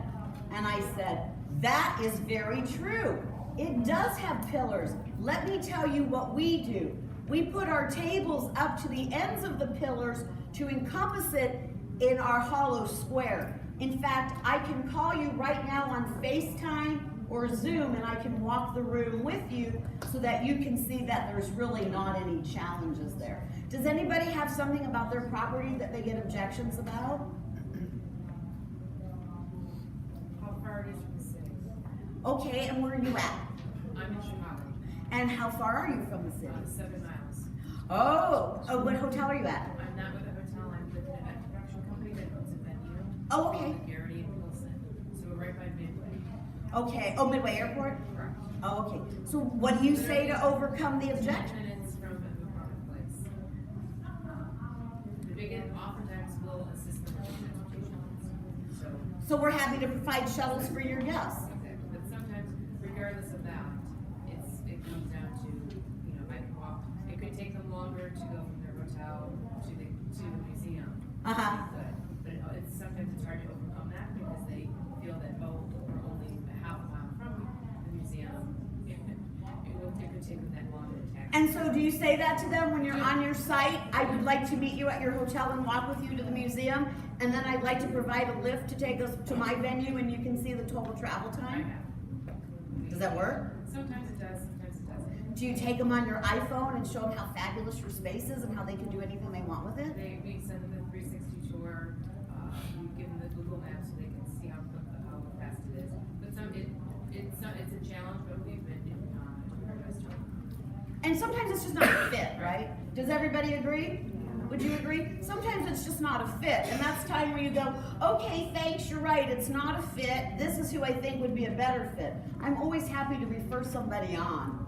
Speaker 1: And I said, that is very true. It does have pillars. Let me tell you what we do. We put our tables up to the ends of the pillars to encompass it in our hollow square. In fact, I can call you right now on FaceTime or Zoom and I can walk the room with you so that you can see that there's really not any challenges there. Does anybody have something about their property that they get objections about?
Speaker 9: How far it is from the city?
Speaker 1: Okay, and where are you at?
Speaker 9: I'm in Chicago.
Speaker 1: And how far are you from the city?
Speaker 9: 7 miles.
Speaker 1: Oh, what hotel are you at?
Speaker 9: I'm not with a hotel, I'm with an event production company that owns a venue.
Speaker 1: Oh, okay.
Speaker 9: Garrity and Wilson. So we're right by Midway.
Speaker 1: Okay, oh, Midway Airport?
Speaker 9: Correct.
Speaker 1: Oh, okay. So what do you say to overcome the objection?
Speaker 9: 10 minutes from the marketplace. The biggest, oftentimes will assist them with transportation.
Speaker 1: So we're happy to provide shuttles for your guests.
Speaker 9: Exactly. But sometimes, regardless of that, it comes down to, I can walk. It could take them longer to go from their hotel to the museum.
Speaker 1: Uh-huh.
Speaker 9: But it's sometimes it's hard to overcome that because they feel that we're only a half a mile from the museum. It could take them that long to attack.
Speaker 1: And so do you say that to them when you're on your site? I would like to meet you at your hotel and walk with you to the museum, and then I'd like to provide a lift to take us to my venue and you can see the total travel time? Does that work?
Speaker 9: Sometimes it does, sometimes it doesn't.
Speaker 1: Do you take them on your iPhone and show them how fabulous your space is and how they can do anything they want with it?
Speaker 9: We send them the 360 tour. We give them the Google Maps so they can see how fast it is. But
Speaker 1: sometimes it's just not a fit, right? Does everybody agree? Would you agree? Sometimes it's just not a fit, and that's time where you go, okay, thanks, you're right, it's not a fit. This is who I think would be a better fit. I'm always happy to refer somebody on.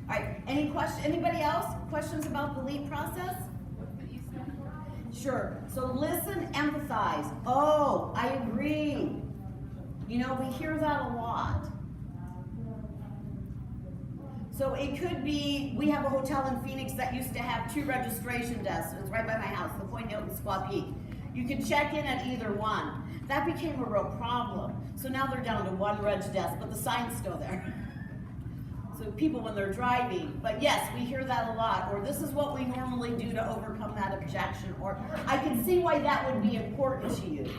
Speaker 1: All right, anybody else? Questions about the LEAP process? Sure, so listen, empathize. Oh, I agree. You know, we hear that a lot. So it could be, we have a hotel in Phoenix that used to have 2 registration desks. It's right by my house, the Point Hilton Squaw Peak. You could check in at either one. That became a real problem. So now they're down to 1 reg desk, but the sign's still there. So people when they're driving, but yes, we hear that a lot, or this is what we normally do to overcome that objection, or I can see why that would be important to you.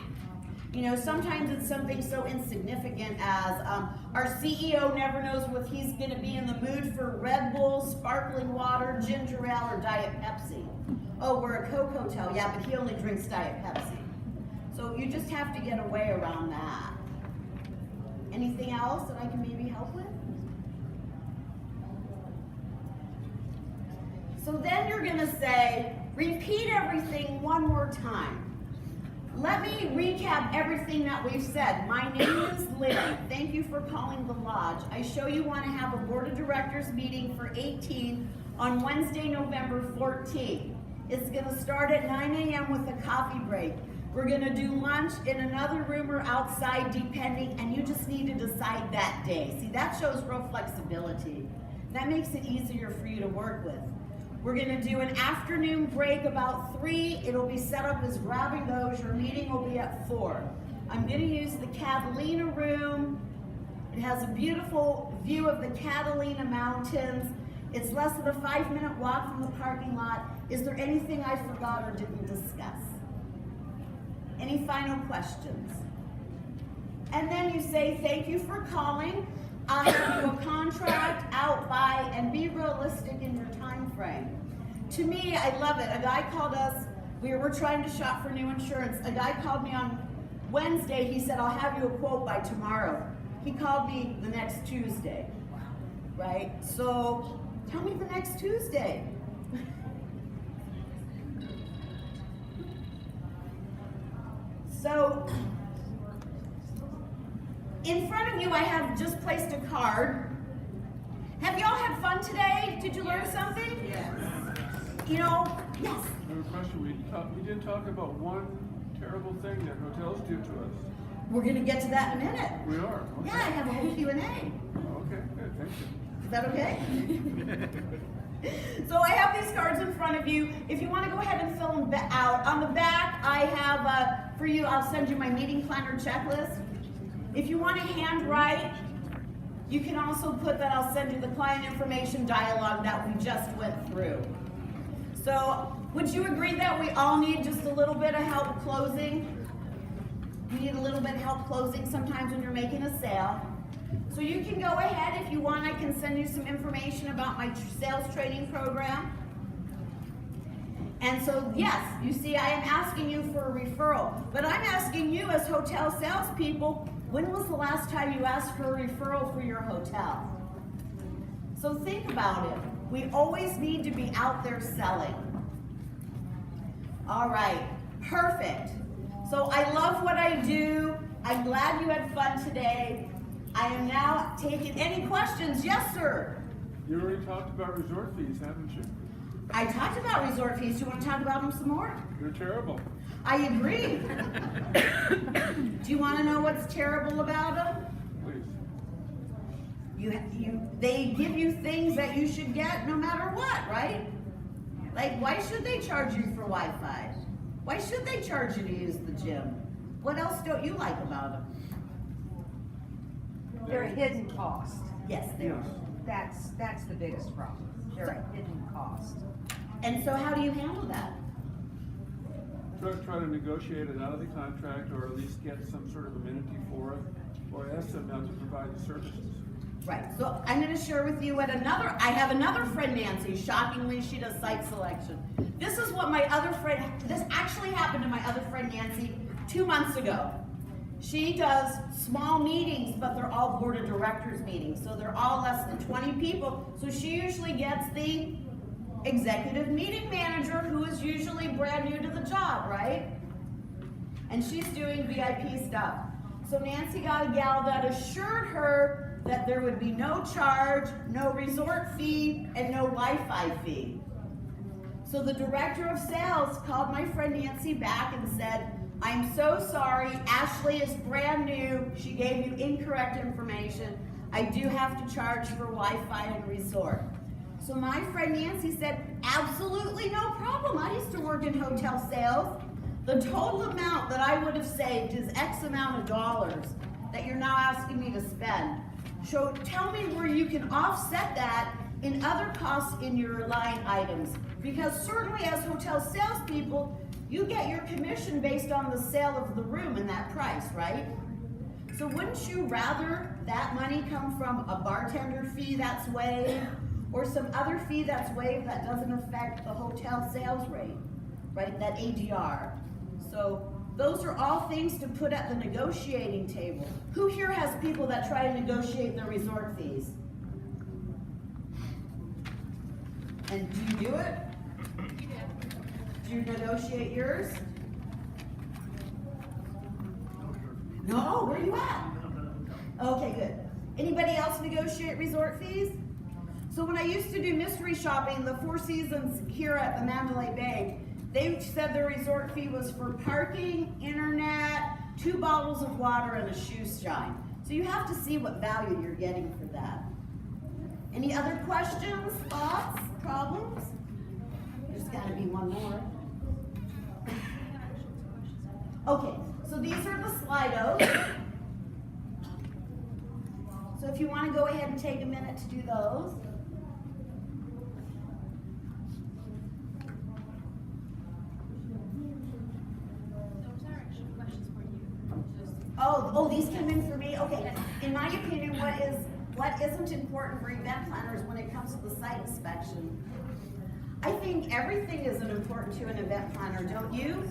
Speaker 1: You know, sometimes it's something so insignificant as our CEO never knows if he's going to be in the mood for Red Bull, sparkling water, ginger ale, or Diet Pepsi. Oh, we're a Coke hotel, yeah, but he only drinks Diet Pepsi. So you just have to get a way around that. Anything else that I can maybe help with? So then you're going to say, repeat everything one more time. Let me recap everything that we've said. My name is Lynne. Thank you for calling the lodge. I show you want to have a board of directors meeting for 18 on Wednesday, November 14th. It's going to start at 9 a.m. with a coffee break. We're going to do lunch in another room or outside depending, and you just need to decide that day. See, that shows real flexibility. That makes it easier for you to work with. We're going to do an afternoon break about 3. It'll be set up as grab and goes. Your meeting will be at 4. I'm going to use the Catalina room. It has a beautiful view of the Catalina Mountains. It's less than a 5-minute walk from the parking lot. Is there anything I forgot or didn't discuss? Any final questions? And then you say, thank you for calling. I'll have you a contract out by, and be realistic in your time frame. To me, I love it. A guy called us, we were trying to shop for new insurance. A guy called me on Wednesday. He said, I'll have you a quote by tomorrow. He called me the next Tuesday, right? So tell me the next Tuesday. So, in front of you, I have just placed a card. Have y'all had fun today? Did you learn something?
Speaker 10: Yes.
Speaker 1: You know, yes.
Speaker 10: I have a question. We didn't talk about one terrible thing that hotels do to us.
Speaker 1: We're going to get to that in a minute.
Speaker 10: We are? Okay.
Speaker 1: Yeah, I have a whole Q&A.
Speaker 10: Okay, good, thank you.
Speaker 1: Is that okay? So I have these cards in front of you. If you want to go ahead and fill them out. On the back, I have, for you, I'll send you my meeting planner checklist. If you want to handwrite, you can also put that I'll send you the client information dialogue that we just went through. So would you agree that we all need just a little bit of help closing? You need a little bit of help closing sometimes when you're making a sale. So you can go ahead if you want. I can send you some information about my sales training program. And so, yes, you see, I am asking you for a referral, but I'm asking you as hotel salespeople, when was the last time you asked for a referral for your hotel? So think about it. We always need to be out there selling. All right, perfect. So I love what I do. I'm glad you had fun today. I am now taking any questions. Yes, sir.
Speaker 10: You already talked about resort fees, haven't you?
Speaker 1: I talked about resort fees. Do you want to talk about them some more?
Speaker 10: They're terrible.
Speaker 1: I agree. Do you want to know what's terrible about them?
Speaker 10: Please.
Speaker 1: They give you things that you should get no matter what, right? Like, why should they charge you for Wi-Fi? Why should they charge you to use the gym? What else don't you like about them?
Speaker 6: They're a hidden cost.
Speaker 1: Yes, they are.
Speaker 6: That's the biggest problem. They're a hidden cost.
Speaker 1: And so how do you handle that?
Speaker 10: Try to negotiate it out of the contract, or at least get some sort of amenity for it, or ask them not to provide the services.
Speaker 1: Right, so I'm going to share with you what I have another friend, Nancy. Shockingly, she does site selection. This is what this actually happened to my other friend, Nancy, 2 months ago. She does small meetings, but they're all board of directors meetings, so they're all less than 20 people. So she usually gets the executive meeting manager, who is usually brand new to the job, right? And she's doing VIP stuff. So Nancy got a gal that assured her that there would be no charge, no resort fee, and no Wi-Fi fee. So the director of sales called my friend Nancy back and said, I'm so sorry, Ashley is brand new, she gave you incorrect information. I do have to charge for Wi-Fi and resort. So my friend Nancy said, absolutely no problem, I used to work in hotel sales. The total amount that I would have saved is X amount of dollars that you're now asking me to spend. So tell me where you can offset that in other costs in your line items. Because certainly as hotel salespeople, you get your commission based on the sale of the room and that price, right? So wouldn't you rather that money come from a bartender fee that's waived or some other fee that's waived that doesn't affect the hotel sales rate, right? That ADR. So those are all things to put at the negotiating table. Who here has people that try to negotiate their resort fees? And do you do it? Do you negotiate yours? No, where are you at? Okay, good. Anybody else negotiate resort fees? So when I used to do mystery shopping, the Four Seasons here at the Mandalay Bay, they said their resort fee was for parking, internet, 2 bottles of water, and a shoe shine. So you have to see what value you're getting for that. Any other questions, thoughts, problems? There's gotta be one more. Okay, so these are the Slidos. So if you want to go ahead and take a minute to do those.
Speaker 11: Those are actually questions for you.
Speaker 1: Oh, these came in for me? Okay. In my opinion, what isn't important for event planners when it comes to the site inspection? I think everything isn't important to an event planner, don't you?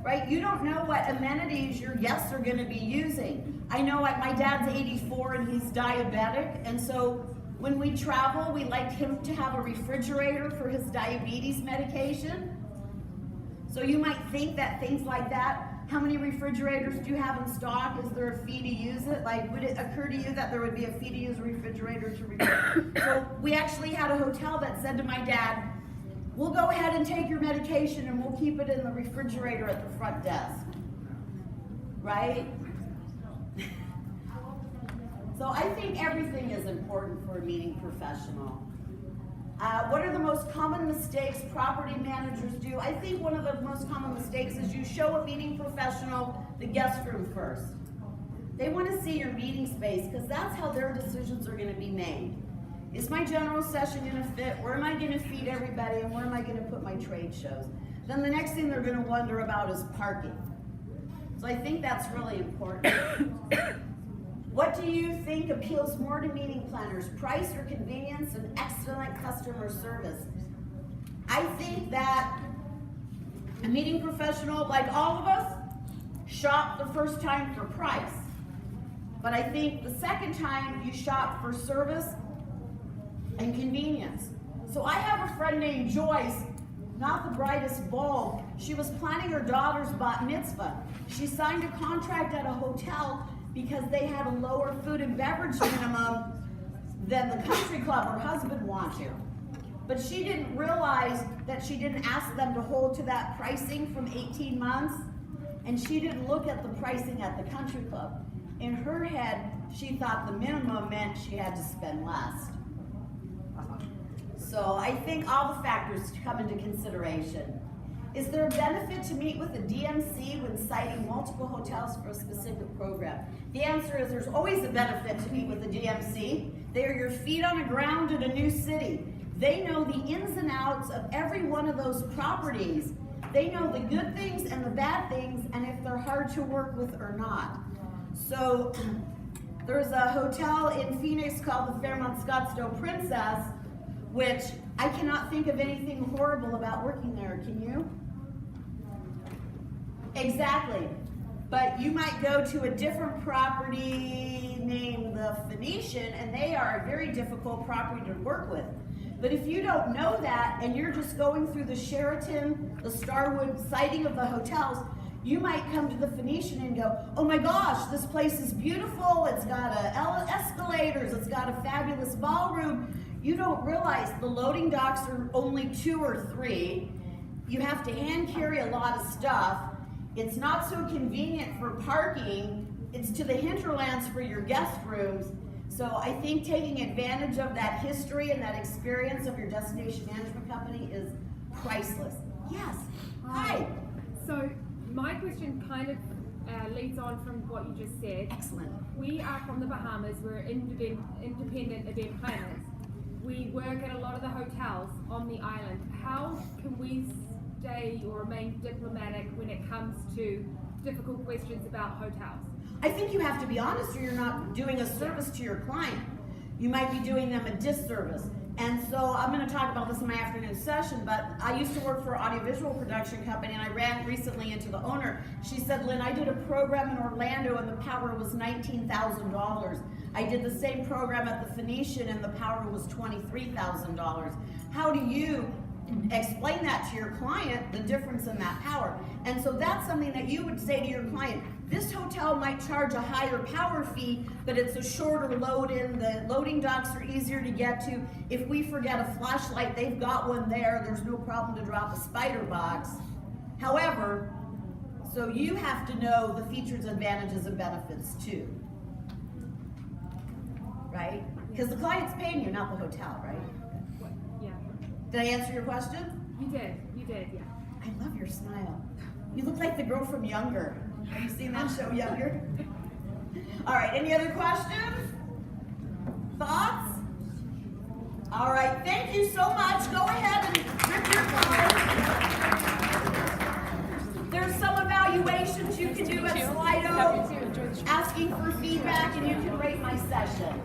Speaker 1: Right? You don't know what amenities your guests are going to be using. I know my dad's 84 and he's diabetic, and so when we travel, we like him to have a refrigerator for his diabetes medication. So you might think that things like that, how many refrigerators do you have in stock? Is there a fee to use it? Like, would it occur to you that there would be a fee to use a refrigerator So we actually had a hotel that said to my dad, we'll go ahead and take your medication and we'll keep it in the refrigerator at the front desk. Right? So I think everything is important for a meeting professional. What are the most common mistakes property managers do? I think one of the most common mistakes is you show a meeting professional the guest room first. They want to see your meeting space because that's how their decisions are going to be made. Is my general session going to fit? Where am I going to feed everybody? And where am I going to put my trade shows? Then the next thing they're going to wonder about is parking. So I think that's really important. What do you think appeals more to meeting planners, price or convenience and excellent customer service? I think that a meeting professional, like all of us, shop the first time for price. But I think the second time you shop for service and convenience. So I have a friend named Joyce, not the brightest bulb. She was planning her daughter's bat mitzvah. She signed a contract at a hotel because they had a lower food and beverage minimum than the country club her husband wanted. But she didn't realize that she didn't ask them to hold to that pricing from 18 months, and she didn't look at the pricing at the country club. In her head, she thought the minimum meant she had to spend less. So I think all the factors come into consideration. Is there a benefit to meet with a DMC when citing multiple hotels for a specific program? The answer is there's always a benefit to meet with a DMC. They are your feet on the ground in a new city. They know the ins and outs of every one of those properties. They know the good things and the bad things and if they're hard to work with or not. So there's a hotel in Phoenix called the Fairmont Scottsdale Princess, which I cannot think of anything horrible about working there, can you? Exactly. But you might go to a different property named the Phoenician, and they are a very difficult property to work with. But if you don't know that, and you're just going through the Sheraton, the Starwood sighting of the hotels, you might come to the Phoenician and go, oh my gosh, this place is beautiful, it's got escalators, it's got a fabulous ballroom. You don't realize the loading docks are only 2 or 3. You have to hand carry a lot of stuff. It's not so convenient for parking. It's to the hinterlands for your guest rooms. So I think taking advantage of that history and that experience of your destination management company is priceless. Yes, hi.
Speaker 13: So my question kind of leads on from what you just said.
Speaker 1: Excellent.
Speaker 13: We are from the Bahamas. We're independent event planners. We work at a lot of the hotels on the island. How can we stay or remain diplomatic when it comes to difficult questions about hotels?
Speaker 1: I think you have to be honest or you're not doing a service to your client. You might be doing them a disservice. And so I'm going to talk about this in my afternoon session, but I used to work for an audiovisual production company and I ran recently into the owner. She said, Lynn, I did a program in Orlando and the power was $19,000. I did the same program at the Phoenician and the power was $23,000. How do you explain that to your client, the difference in that power? And so that's something that you would say to your client. This hotel might charge a higher power fee, but it's a shorter load in. The loading docks are easier to get to. If we forget a flashlight, they've got one there. There's no problem to drop a spider box. However, so you have to know the features, advantages, and benefits too. Right? Because the client's paying you, not the hotel, right?
Speaker 13: Yeah.
Speaker 1: Did I answer your question?
Speaker 13: You did, yeah.
Speaker 1: I love your smile. You look like the girl from Younger. Have you seen that show, Younger? All right, any other questions? Thoughts? All right, thank you so much. Go ahead and rip your card. There's some evaluations you can do at Slido, asking for feedback, and you can rate my session.